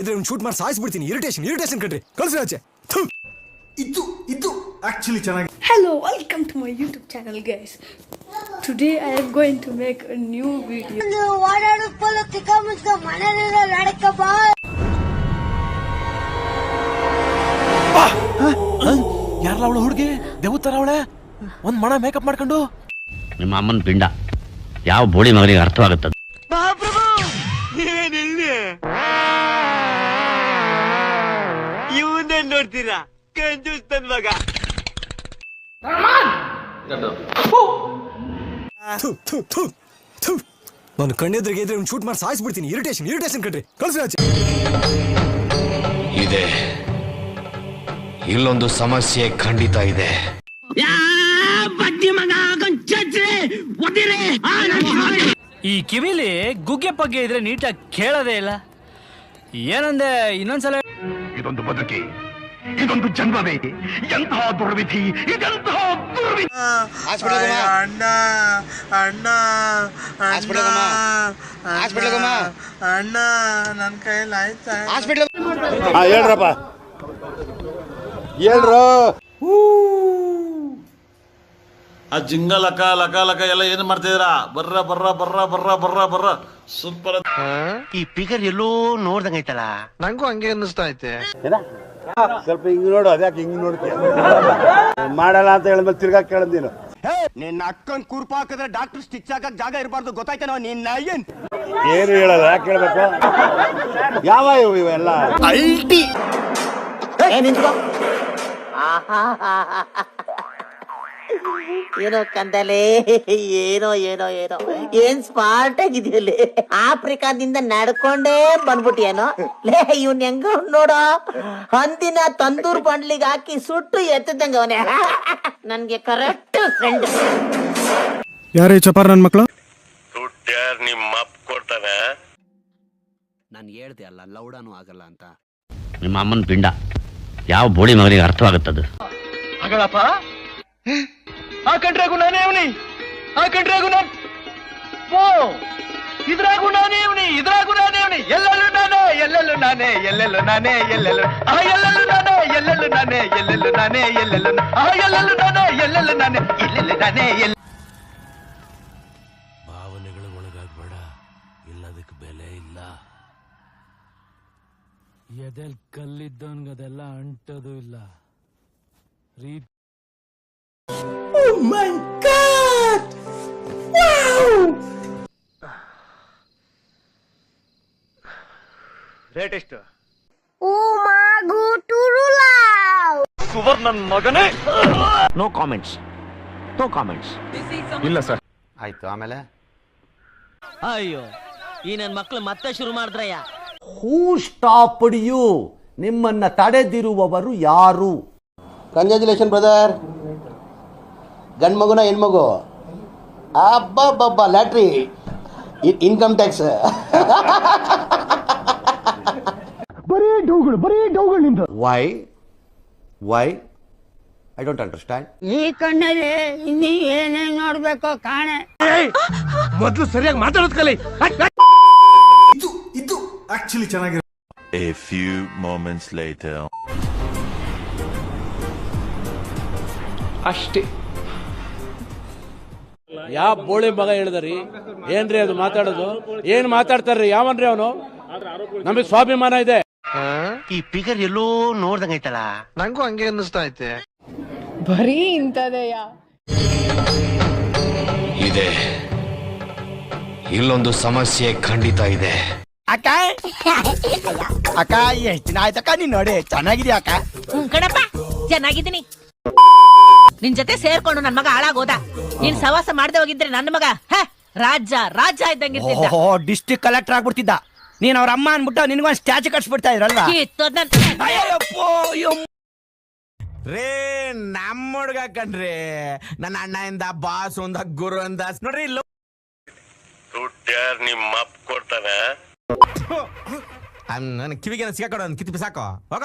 ಎದುರಿಗೆ ಒಂದು ಶೂಟ್ ಮಾಡಿ ಸಾಯಿಸ್ಬಿಡ್ತೀನಿ. ಇರಿಟೇಷನ್ ಕಣ್ರಿ, ಕಳ್ಸಿ ಆಚೆ. ಇದು ಆಕ್ಚುಲಿ ಚೆನ್ನಾಗಿ. Hello, welcome to my YouTube channel, guys. Today I am going to make a new video. ಯಾರಲ್ಲ ಅವಳು ಹುಡುಗಿ ದೇವತರ ಅವಳೆ ಒಂದ್ ಮಣ ಮೇಕಪ್ ಮಾಡ್ಕೊಂಡು. ನಿಮ್ಮ ಅಮ್ಮನ ಪಿಂಡ ಯಾವ ಬೋಳಿ ಮಗನಿಗೆ ಅರ್ಥವಾಗುತ್ತದೆ. ಇವನ್ನೇ ನೋಡ್ತೀರಾ ಕಂಜೂಸ್ತನ್ ಮಗ. ನಾನು ಕಣ್ಣೆದ್ರಿಗೆ ಇದ್ರೆ ಒಂದು ಶೂಟ್ ಮಾಡಿ ಸಾಯಿಸ್ಬಿಡ್ತೀನಿ. ಇರಿಟೇಷನ್ ಕಣ್ರಿ, ಕಳ್ಸಿ ಆಚೆ. ಇದೆ ಇಲ್ಲೊಂದು ಸಮಸ್ಯೆ ಖಂಡಿತ ಇದೆ. ಈ ಕಿವಿಲಿ ಗುಗ್ಗೆ ಪಗ್ಗೆ ಇದ್ರೆ ನೀಟಾಗಿ ಕೇಳೋದೇ ಇಲ್ಲ. ಏನಂದೆ ಇನ್ನೊಂದ್ಸಲ. ಇದೊಂದು ಬದುಕಿ, ಇದೊಂದು ಜನ್ಮವೇ, ಎಂತಹ ದುರ್ವಿಧಿ, ಇದೆಂತಹ ದುರ್ವಿಧಿ. ಅಣ್ಣ ನನ್ನ ಕೈಯಲ್ಲಿ ಆಯ್ತಾ? ಹೇಳ್ರಪ್ಪ, ಹೇಳ್ರು. ಆ ಜಿಂಗ ಲಕ ಲಕ ಲಕ ಎಲ್ಲ ಏನ್ ಮಾಡ್ತಿದ್ದೀರಾ? ಬರ್ರ ಸೂಪರ್. ಈ ಫಿಗರ್ ಎಲ್ಲೋ ನೋಡ್ದಂಗೈತಲ್ಲ, ನಂಗೂ ಹಂಗೆ ಅನ್ನಿಸ್ತಾ ಐತೆ. ಸ್ವಲ್ಪ ಹಿಂಗ್ ನೋಡು, ಅದ್ಯಾಕೆ ಹಿಂಗ್ ನೋಡ್ತೀಯ? ಮಾಡಲ್ಲ ಅಂತ ಹೇಳಿದ್ಮೇಲೆ ತಿರ್ಗಾ ಕೇಳದ್ ನೀನು. ನಿನ್ನ ಅಕ್ಕನ್ ಕುರ್ಪ ಹಾಕಿದ್ರೆ ಡಾಕ್ಟರ್ ಸ್ಟಿಚ್ ಹಾಕಕ್ ಜಾಗ ಇರಬಾರ್ದು, ಗೊತ್ತಾಯ್ತೇನೋ? ನಿನ್ನ ಏನು ಹೇಳಲ್ಲ, ಯಾಕೆ ಕೇಳ್ಬೇಕು? ಯಾವ ಇವೆಲ್ಲ ಅಲ್ಟಿ ಏನೋ ಕಂದಲೆ, ಏನೋ ಏನೋ ಏನೋ ಏನ್ ಸ್ಮಾರ್ಟ್ ಆಗಿದೆಯಲ್ಲಿ. ಆಫ್ರಿಕಾದಿಂದ ನಡ್ಕೊಂಡೇ ಬಂದ್ಬಿಟ್ಟಿಯೇನೋ ಲೇ. ಇವ್ನ ಹೆಂಗ ನೋಡೋ, ಹಂದಿನ ತಂದೂರ್ ಬಂಡ್ಲಿಗೆ ಹಾಕಿ ಸುಟ್ಟು ಎತ್ತದಂಗ ಅವನೇ. ನನ್ಗೆ ಕರೆಕ್ಟ್ ಫ್ರೆಂಡ್. ಯಾರೇ ಚಪಾರ್ ನನ್ ಮಕ್ಳು? ನಿಮ್ಮ ಅಪ್ಪ ಕೊಡ್ತಾನೆ. ನಾನು ಹೇಳ್ದೆ ಅಲ್ಲ, ಲೌಡಾನು ಆಗಲ್ಲ ಅಂತ. ನಿಮ್ಮ ಅಮ್ಮನ ಪಿಂಡ ಯಾವ ಬೋಳಿ ಮಗನಿಗೆ ಅರ್ಥವಾಗುತ್ತದೆ. ಹಾಗಳಪ್ಪ, ಆ ಕಂಡ್ರಾಗು ನಾನೇ ಅವನಿ, ಆ ಕಂಡ್ರಾಗು ನಾನು, ಇದ್ರಾಗು ನಾನೇ ಅವನಿ, ಇದ್ರಾಗು ನಾನೇ ಅವನಿ, ಎಲ್ಲೆಲ್ಲೂ ನಾನೇ, ಎಲ್ಲೆಲ್ಲೂ ನಾನೇ, ಎಲ್ಲೆಲ್ಲೂ ನಾನೇ, ಎಲ್ಲೆಲ್ಲೂ ಎಲ್ಲೆಲ್ಲೂ ನಾನೇ, ಎಲ್ಲೆಲ್ಲೂ ನಾನೇ, ಎಲ್ಲೆಲ್ಲೂ ನಾನೇ, ಎಲ್ಲೆಲ್ಲೂ ಎಲ್ಲೆಲ್ಲೂ ನಾನೇ, ಎಲ್ಲೆಲ್ಲೂ ನಾನೇ, ಎಲ್ಲೆಲ್ಲೂ ನಾನೇ. ಭಾವನೆಗಳು ಒಳಗಾಗ್ಬೇಡ, ಇಲ್ಲದಕ್ಕೆ ಬೆಲೆ ಇಲ್ಲ. ಎದೆಲ್ ಕಲ್ಲಿದ್ದವನ್ಗದೆಲ್ಲ ಅಂಟೋದು ಇಲ್ಲ. Oh my God! Wow! Rate ಎಷ್ಟು? ಸುವರ್ಣನ್ ಮಗನೇ. No comments. ಇಲ್ಲ ಸರ್. ಆಯ್ತು, ಆಮೇಲೆ ಅಯ್ಯೋ, ಈ ನನ್ ಮಕ್ಳು ಮತ್ತೆ ಶುರು ಮಾಡಿದ್ರಯ್ಯ. ಹೂ ಸ್ಟಾಪ್ಡ್ ಯು? ನಿಮ್ಮನ್ನ ತಡೆದಿರುವವರು ಯಾರು? Congratulation brother. ಗಂಡು ಮಗುನ ಹೆಣ್ಮಗು? ಅಬ್ಬಬ್ಬಬ್ಬ, ಲ್ಯಾಟ್ರಿ, ಇನ್ಕಮ್ ಟ್ಯಾಕ್ಸ್. ಬರೀ ಡೌಗಳು ನಿಂದು. Why I don't understand. ಈ ಕಣ್ಣಲ್ಲಿ ಇನ್ನೀ ಏನೇನ್ ನೋಡ್ಬೇಕೋ ಕಾಣೆ. ಮೊದಲು ಸರಿಯಾಗಿ ಮಾತಾಡೋದ್ ಕಲಿ. ಇದು ಆಕ್ಚುಲಿ ಚೆನ್ನಾಗಿ. A few moments later. ಅಷ್ಟೇ. ಯಾವ ಬೋಳಿ ಮಗ ಹೇಳಿದ್ರಿ? ಏನ್ರಿ ಅದು ಮಾತಾಡೋದು? ಏನ್ ಮಾತಾಡ್ತಾರ್ರಿ? ಯಾವನ್ರಿ ಅವನು? ನಮಗ್ ಸ್ವಾಭಿಮಾನ ಇದೆ. ಈ ಫಿಗರ್ ಎಲ್ಲೋ ನೋಡ್ದಂಗೈತಲ್ಲ, ನಂಗೂ ಹಂಗೆ ಅನ್ನಿಸ್ತಾ ಐತೆ. ಬರೀ ಇಂಥದೆಯ. ಇದೆ ಇಲ್ಲೊಂದು ಸಮಸ್ಯೆ ಖಂಡಿತ ಇದೆ. ಅಕ್ಕ ಅಕ್ಕ, ಎಷ್ಟು ದಿನ ಆಯ್ತಕ್ಕ ನೀನ್ ನೋಡಿ? ಚೆನ್ನಾಗಿದ್ಯಾ ಅಕ್ಕ? ಕಣಪ್ಪ, ಚೆನ್ನಾಗಿದ್ದೀನಿ. ನಿನ್ ಜೊತೆ ಸೇರ್ಕೊಂಡು ನನ್ ಮಗ ಹಾಳಾಗೋದ. ನೀನ್ ಸವಾಸ ಮಾಡದೆ ಹೋಗಿದ್ರೆ ನನ್ನ ಮಗ ರಾಜ ಇದ್ದಂಗಿರ್ತಿದ್ದ. District collector ಆಗ್ಬಿಡ್ತಿದ್ದ. ನೀನ್ ಅವ್ರ ಅಮ್ಮ ಅನ್ಬಿಟ್ಟು ನಿನ್ಗೊಂದು ಸ್ಟ್ಯಾಚು ಕಟ್ಸ್ಬಿಡ್ತಾ ಇದ್ರಲ್ವಾ? ರೇ ನಮ್ಮ ಹುಡ್ಗ ಕಣ್ರಿ, ನನ್ನ ಅಣ್ಣ ಇಂದ ಬಾಸ್ ಒಂದ ಗುರು ಅಂದ ನೋಡ್ರಿ. ನಿಮ್ಮ ಅಪ್ಪ ಕೊಡ್ತಾನೆ. ನನ್ ಕಿವಿಗೆ ಸಿಗಾಕೊಡ, ಕಿತ್ತಿ ಬಿಸಾಕೋ ಹೋಗ.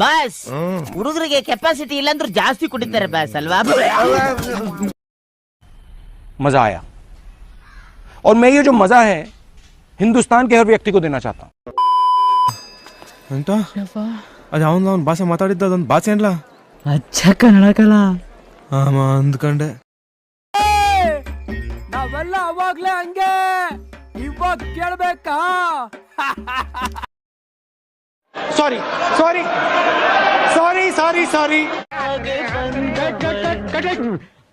ಬಾಸ್, ಹುಡುಗರಿಗೆ ಕೆಪಾಸಿಟಿ ಇಲ್ಲಾಂದ್ರೂ ಜಾಸ್ತಿ ಕುಡಿತಾರೆ ಬಾಸ್, ಅಲ್ವಾ? मजा आया और मैं ये जो मजा है हिंदुस्तान के हर व्यक्ति को देना चाहता हूँ ಅಂತ ಅದು ಅವನ ಭಾಷೆ ಮಾತಾಡಿದ್ದ ಅದೊಂದು ಭಾಷೆ ಅಲ್ಲ ಅಚ್ಚ ಕನ್ನಡ ಕಲ ಆಮ ಅಂದ್ಕೊಂಡೆ ನಾವೆಲ್ಲ ಅವಾಗ್ಲೇ ಹಂಗೆ ಇವಾಗ ಕೇಳ್ಬೇಕಾ ಸಾರಿ ಸಾರಿ ಸಾರಿ ಸಾರಿ ಸಾರಿ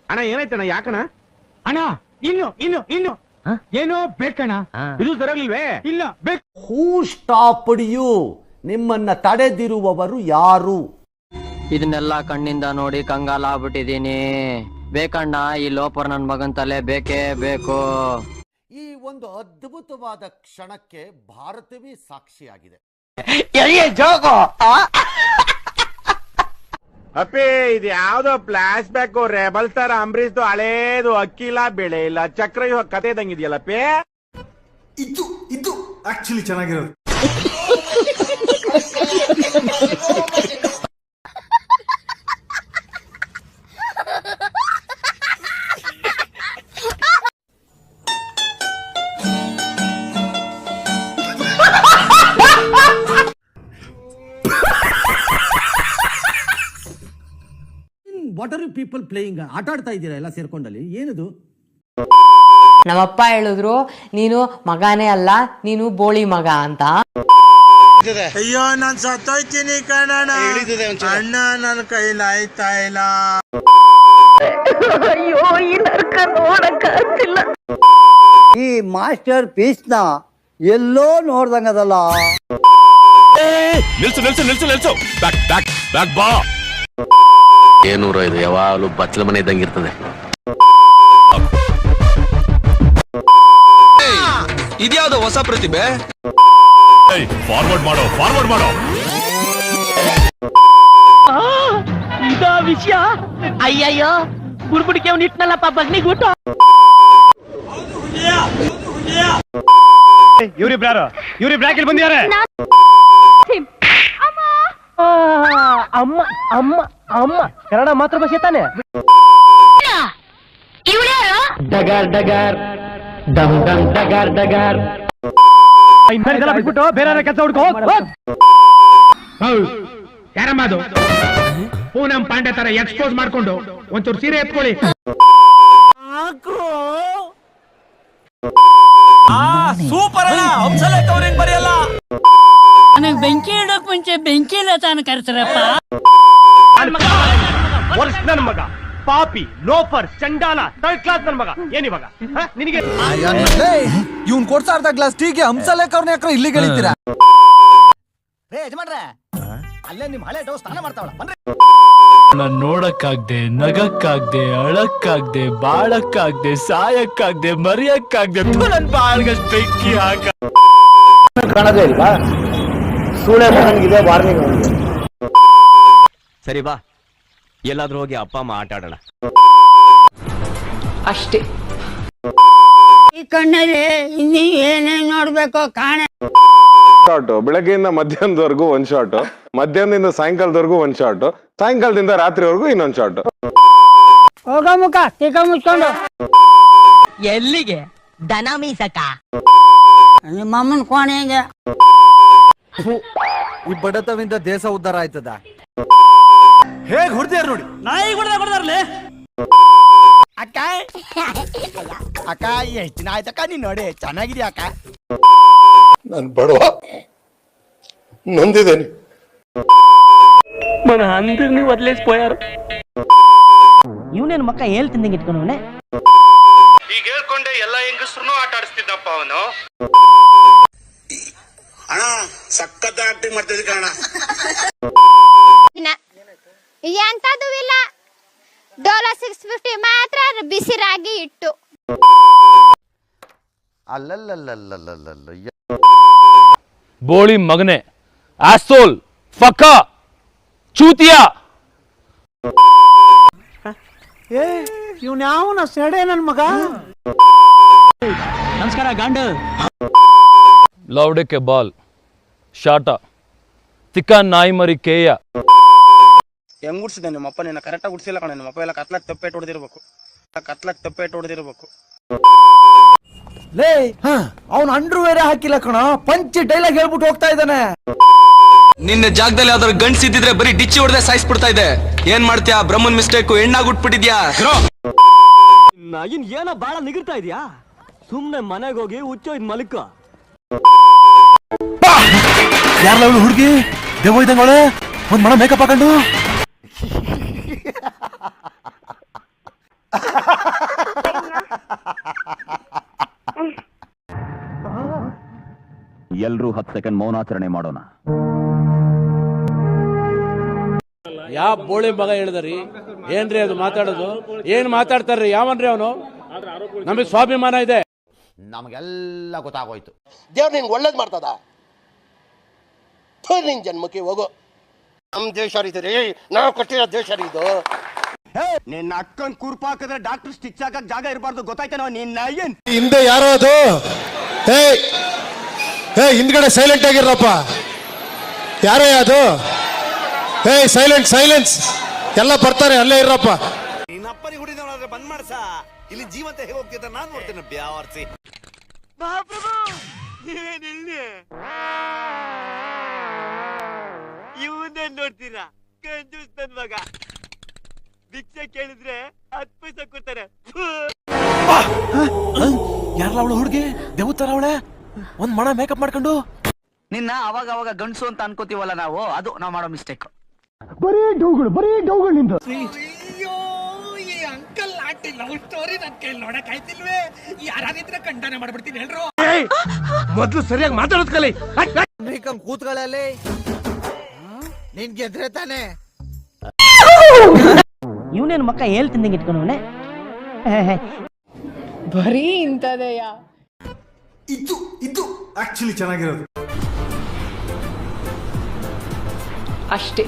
ಅಣ್ಣ ಏನಾಯ್ತಣ್ಣ ಯಾಕಣ್ಣ ಅಣ್ಣ ಇನ್ನು ಏನೋ ಬೇಕಣ್ಣ ಇದು ಸರಿಯಾಗ್ಲಿಲ್ವೇ ಇಲ್ಲ ಬೇಕು ಹೂ ಸ್ಟಾಪ್ಡ್ ಯು ನಿಮ್ಮನ್ನ ತಡೆದಿರುವವರು ಯಾರು ಇದನ್ನೆಲ್ಲ ಕಣ್ಣಿಂದ ನೋಡಿ ಕಂಗಾಲ ಆಗ್ಬಿಟ್ಟಿದೀನಿ ಬೇಕಣ್ಣ ಈ ಲೋಪರ್ ನನ್ ಮಗನ್ ತಲೆ ಬೇಕೇ ಬೇಕು ಈ ಒಂದು ಅದ್ಭುತವಾದ ಕ್ಷಣಕ್ಕೆ ಭಾರತವೇ ಸಾಕ್ಷಿಯಾಗಿದೆ ಅಪ್ಪಿ ಇದು ಯಾವ್ದೋ flash back rebel star Ambareesh ಹಳೇದು ಅಕ್ಕಿಲ್ಲ ಬೆಳೆ ಇಲ್ಲ ಚಕ್ರ ಇವಾಗ ಕತೆ ಇದಂಗಿದೆಯಲ್ಲಪ್ಪಿ ಇದು ಆಕ್ಚುಲಿ ಚೆನ್ನಾಗಿರೋದು what are you people playing ಆಟ ಆಡ್ತಾ ಇದ್ದೀರಾ ಎಲ್ಲ ಸೇರ್ಕೊಂಡಲ್ಲಿ ಏನದು ನಮ್ಮಪ್ಪ ಹೇಳಿದ್ರು ನೀನು ಮಗನೇ ಅಲ್ಲ ನೀನು ಬೋಳಿ ಮಗ ಅಂತ ಅಯ್ಯೋ ನಾನ್ ಸತ್ತೋಯ್ತೀನಿ ಕಣಣ್ಣ ಅಣ್ಣ ನನ್ನ ಕೈಲಿ ಆಯ್ತಾ ಇಲ್ಲ ಅಯ್ಯೋ ಈ ನರ್ಕ ನೋಡಕ್ಕಾಗ್ತಿಲ್ಲ ಈ ಮಾಸ್ಟರ್ ಪೀಸ್ ನ ಎಲ್ಲೋ ನೋಡ್ದಂಗದಲ್ಲ ನಿಲ್ಸು ಬ್ಯಾಕ್ ಬಾ ಏನೂರ ಇದು ಯಾವಾಗಲೂ ಬಚ್ಚಲ ಮನೆ ಇದ್ದಂಗೆ ಇರ್ತದೆ ಇದ್ಯಾವ್ದು ಹೊಸ ಪ್ರತಿಭೆ ಫಾರ್ವರ್ಡ್ ಮಾಡೋ ಇದ ವಿಷಯ ಅಯ್ಯಯ್ಯೋ ಬುಡ್ಬುಡಿಕೆ ಅವ್ನು ಇಟ್ನಲ್ಲಪ್ಪ ಬಗ್ನಿಗೂಟ ಇವ್ರಿ ಬ್ರ್ಯಾಕೆಟ್ ಬಂದಿದ್ದಾರೆ ಅಮ್ಮ ಅಮ್ಮ ಅಮ್ಮ ಕನ್ನಡ ಮಾತೃಭಾಷೆ ತಾನೆ ಡಗಾರ್ ಡಗಾರ್ ಡಮ್ ಡಮ್ ಡಗಾರ್ ಡಗಾರ್ ಬಿಟ್ಬಿಟ್ಟು ಬೇರೆ ಕೆಲಸ ಹುಡ್ಕೋ ಯಾರಮ್ಮ ಅದು ಪೂನಂ ಪಾಂಡೆ ತರ ಎಕ್ಸ್ಪೋಸ್ ಮಾಡ್ಕೊಂಡು ಒಂಚೂರು ಸೀರೆ ಎತ್ಕೊಳ್ಳಿ ಸೂಪರ್ ಅಲ್ಲ ಹಂಸಲೇಖ ಅವ್ರ ಹೆಂಗ್ ಬರೆಯಲ್ಲ ನನಗೆ ಬೆಂಕಿ ಇಡೋಕ್ ಮುಂಚೆ ಬೆಂಕಿ ಇಲ್ಲ ತಾನು ಕರ್ತಾರಪ್ಪ ನನ್ನ ಮಗ ಪಾಪಿ ಲೋಫರ್ ಚಂಡಾಲ ಥರ್ಡ್ ಕ್ಲಾಸ್ ನನ್ನ ಮಗ ಏನಿವಾಗ ನಿನಗೆ ಇವ್ನ್ ಕೊಡ್ತಾ ಇರ್ದ ಗ್ಲಾಸ್ ಟೀಗೆ ಹಂಸಲೇಖ ಅವ್ರನ್ನ ಯಾಕ್ರ ಇಲ್ಲಿಗೆ ಹೇಳಿದ್ದೀರಾ ಅಲ್ಲೇ ನಿಮ್ ಹಳೆ ಡೌ ಸ್ನಾನ ಮಾಡ್ತಾವಳ ನಾನ್ ನೋಡಕ್ಕಾಗ್ದೆ ನಗಕ್ಕಾಗ್ದೆ ಅಳಕ್ಕಾಗ್ದೆ ಬಾಳಕ್ಕಾಗ್ದೆ ಸಾಯಕ್ಕಾಗ್ದೆ ಮರಿಯಕ್ಕಾಗ್ದೆ ನನ್ ಬಾಳ್ಗಷ್ಟು ಬೆಂಕಿ ಹಾಕ ಕಾಣದೇ ಇಲ್ವಾ ಸೂಳೆ ಮಗನಿಗಿದೆ ವಾರ್ನಿಂಗ್ ಸರಿ ಬಾ ಎಲ್ಲಾದ್ರೂ ಹೋಗಿ ಅಪ್ಪ ಅಮ್ಮ ಆಟ ಆಡೋಣ ಅಷ್ಟೇ ಈ ಕಣ್ಣಲ್ಲಿ ಇನ್ನೀ ಏನೇನ್ ನೋಡ್ಬೇಕೋ ಕಾಣೆ ಶಾಟ್ ಬೆಳಗ್ಗೆಯಿಂದ ಮಧ್ಯಾಹ್ನದವರೆಗೂ ಒಂದ್ ಶಾಟ್ ಮಧ್ಯಾಹ್ನದಿಂದ ಸಾಯಂಕಾಲದವರೆಗೂ ಒಂದ್ ಶಾಟ್ ಸಾಯಂಕಾಲದಿಂದ ರಾತ್ರಿವರೆಗೂ ಇನ್ನೊಂದ್ ಶಾಟ್ ಹೋಗ ಮುಖ ತೀಕ ಮುಚ್ಕೊಂಡು ಎಲ್ಲಿಗೆ ದನ ಮೀಸಕ ನಿಮ್ಮ ಅಮ್ಮನ ಕೋಣೆಗೆ ಈ ಬಡತವಿಂದ ದೇಶ ಉದ್ಧಾರ ಆಯ್ತದ ಹೇಗ್ ಹೊಡ್ತೀಯಾರ ನೋಡಿ ನಾಯಿ ಕೊಡ್ದಾರ್ಲೆ ಅಕ್ಕ ಅಕ್ಕ ಎಷ್ಟ್ ದಿನ ಆಯ್ತಕ್ಕ ನೀನ್ ನೋಡಿ ಚೆನ್ನಾಗಿದ್ಯಾ ಅಕ್ಕ ನಾನು ಬಡವ ನೊಂದಿದ್ದೇನೆ మన అందరినీ వదిలేసిపోయారు ಇವನೇನು ಮಕ್ಕ ಹೇಳ್ತಿದ್ದಂಗೆ ಇಟ್ಕೊಂಡವನೆ ಈಗ ಹೇಳ್ಕೊಂಡೆ ಎಲ್ಲ ಹೆಂಗಸ್ರು ಆಟ ಆಡಿಸ್ತಿದ್ದಪ್ಪ ಅವನು ಅಣ್ಣ ಸಖತ್ ಆಕ್ಟಿಂಗ್ ಮಾಡ್ತಿದ್ದ ಕಣ ಎಂತದೂ ಇಲ್ಲ ಡೋಲಾ 650 ಮಾತ್ರ ಬಿಸಿ ರಾಗಿ ಇಟ್ಟು ಅಲ್ಲಲ್ಲಲ್ಲಲ್ಲಲ್ಲಲ್ಲ ಬೋಳಿ ಮಗನೆ ಆಸೋಲ್ ಫಕ ಚೂತಿಯ ಇವ್ನ ಯಾವನ ಸೆಡೆ ನನ್ ಮಗ ನಮಸ್ಕಾರ ಗಾಂಡು ಲೌಡೆ ಬಾಲ್ ಶಾಟ ತಿಕ್ಕ ನಾಯಿ ಮರಿ ಕೇಯ ಹೆಂಗ್ ಗುಡ್ಸಿದೆ ನಿಮ್ಮಪ್ಪ ನಿನ್ನ ಕರೆಕ್ಟಾಗಿ ಗುಡ್ಸಿಲ್ಲ ಕಣ ನಿಮ್ಮಪ್ಪ ಎಲ್ಲ ಕತ್ಲಕ್ ತಪ್ಪೇಟ್ ಹೊಡೆದಿರ್ಬೇಕು ಲೇ ಅವನು ಅಂಡ್ರು ಬೇರೆ ಹಾಕಿಲ್ಲ ಕಣ, ಪಂಚ್ ಡೈಲಾಗ್ ಹೇಳ್ಬಿಟ್ಟು ಹೋಗ್ತಾ ಇದ್ದಾನೆ. ನಿನ್ನ ಜಾಗದಲ್ಲಿ ಯಾವ್ದಾದ್ರು ಗಂಡ್ಸ್ ಇದ್ದಿದ್ರೆ ಬರೀ ಡಿಚ್ಚಿ ಹೊಡೆದೇ ಸಾಯಿಸ್ಬಿಡ್ತಾ ಇದೆ. ಏನ್ ಮಾಡ್ತೀಯಾ? ಬ್ರಹ್ಮನ್ ಮಿಸ್ಟೇಕ್, ಹೆಣ್ಣಾಗುಟ್ಬಿಟ್ಟಿದ್ಯಾ? ಇನ್ ಏನೋ ಬಾಳ ನಿಗಿರ್ತಾ ಇದೀಯಾ? ಸುಮ್ನೆ ಮನೆಗೆ ಹೋಗಿ ಹುಚ್ಚೋ ಇದ್ ಮಲಿಕ. ಯಾರಲ್ಲ ಅವಳು ಹುಡುಗಿ ದೇವ ಇದ್ದಂಗೆ ಒಂದ್ ಮನ ಮೇಕಪ್ ಹಾಕೊಂಡು. ಎಲ್ರೂ 10 ಸೆಕೆಂಡ್ ಮೌನಾಚರಣೆ ಮಾಡೋಣ. ಯಾವ ಬೋಳಿ ಮಗ ಹೇಳಿದ್ರಿ? ಏನ್ರಿ ಅದು ಮಾತಾಡೋದು? ಏನ್ ಮಾತಾಡ್ತಾರ್ರಿ? ಯಾವನ್ರಿ ಅವನು? ನಮಗೆ ಸ್ವಾಭಿಮಾನ ಇದೆ. ನಮಗೆಲ್ಲ ಗೊತ್ತಾಗೋಯ್ತು. ದೇವ್ರು ನಿನ್ಗೆ ಒಳ್ಳೇದ್ ಮಾಡ್ತದ? ನಿನ್ ಜನ್ಮಕ್ಕೆ ಹೋಗು. ನಮ್ ದೇಶ ರೀ, ನಾವು ಕಟ್ಟಿರೋ ದೇಶ ಇದು. ನಿನ್ನ ಅಕ್ಕನ್ ಕುರ್ಪ ಹಾಕಿದ್ರೆ ಡಾಕ್ಟರ್ ಸ್ಟಿಚ್ ಹಾಕಕ್ ಜಾಗ ಇರಬಾರ್ದು, ಗೊತ್ತಾಯ್ತೇನೋ? ನಿನ್ನ ಏನ್ ಹಿಂದೆ ಯಾರೋ ಅದು ಹಿಂದ್ಗಡೆ ಸೈಲೆಂಟ್ ಆಗಿರಪ್ಪ. ಯಾರೇ ಅದು? ಸೈಲೆನ್ಸ್ ಎಲ್ಲ ಬರ್ತಾರೆ, ಅಲ್ಲೇ ಇರಪ್ಪ. ನಿನ್ನಪ್ಪನಿ ಹುಡಿದವನಾದ್ರೆ ಬಂದ್ ಮಾಡ್ಸ. ಇಲ್ಲಿ ಜೀವಂತ ಹೇಗೆ ಹೋಗ್ತಿದ್ದ ನಾನ್ ನೋಡ್ತೇನೆ. ಬ್ಯಾವರ್ಸಿ ಇವನ್ನೇ ನೋಡ್ತೀರಾ? ಕಂಜೂಸ್ ನನ್ ಮಗ. ಭಿಕ್ಷೆ ಕೇಳಿದ್ರೆ 10 ಪೈಸೆ ಕೊಡ್ತಾರೆ. ಯಾರಲ್ಲ ಅವಳು ಹುಡುಗಿ ದೇವತರ ಅವಳೆ ಒಂದ್ ಮನ ಮೇಕಪ್ ಮಾಡ್ಕೊಂಡು. ನಿನ್ನ ಅವಾಗ ಅವಾಗ ಗಂಡಸು ಅಂತ ಅನ್ಕೋತೀವಲ್ಲ ನಾವು, ಅದು ನಾವು ಮಾಡೋ ಮಿಸ್ಟೇಕ್. ಬರೀ ಡೌಗಳು ನಿಂದು. ಅಯ್ಯೋ, ಈ ಅಂಕಲ್ ಆಂಟಿ ಲವ್ ಸ್ಟೋರಿ ನನ್ ಕೈಲಿ ನೋಡಕ್ ಆಯ್ತಿಲ್ವೇ? ಯಾರಾಗಿದ್ರೆ ಖಂಡನೆ ಮಾಡ್ಬಿಡ್ತೀನಿ ಹೇಳ್ರು. ಮೊದ್ಲು ಸರಿಯಾಗಿ ಮಾತಾಡೋದ್ ಕಲಿ. ಕೂತ್ಗಳಲ್ಲಿ ನಿನ್ ಗೆದ್ರೆ ತಾನೆ. ಇವನೇನು ಮಕ್ಕ ಹೇಳ್ತಿಂದಂಗೆ ಇಟ್ಕೊಂಡವನೆ. ಬರೀ ಇಂಥದೆಯಾ? ಇದು ಆಕ್ಚುಲಿ ಚೆನ್ನಾಗಿರೋದು. ಅಷ್ಟೇ.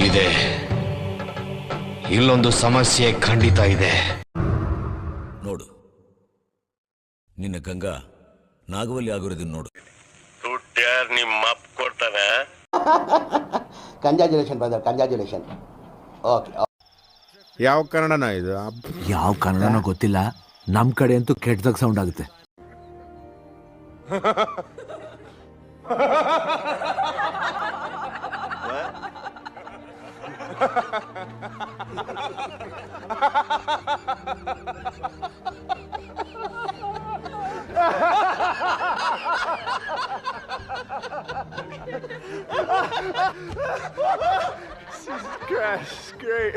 ಇದೆ, ಇಲ್ಲೊಂದು ಸಮಸ್ಯೆ ಖಂಡಿತ ಇದೆ. ನೋಡು, ನಿನ್ನ ಗಂಗಾ ನಾಗವಲ್ಲಿ ಆಗಿರೋದನ್ನ ನೋಡು. ನಿಮ್ಮ ಅಪ್ಪ ಕೊಡ್ತಾನೆ. Congratulation brother, congratulation. ಓಕೆ. ಯಾವ ಕನ್ನಡನ ಇದು? ಯಾವ ಕನ್ನಡನೋ ಗೊತ್ತಿಲ್ಲ, ನಮ್ ಕಡೆ ಅಂತೂ ಕೆಟ್ಟದಾಗ ಸೌಂಡ್ ಆಗುತ್ತೆ. Great.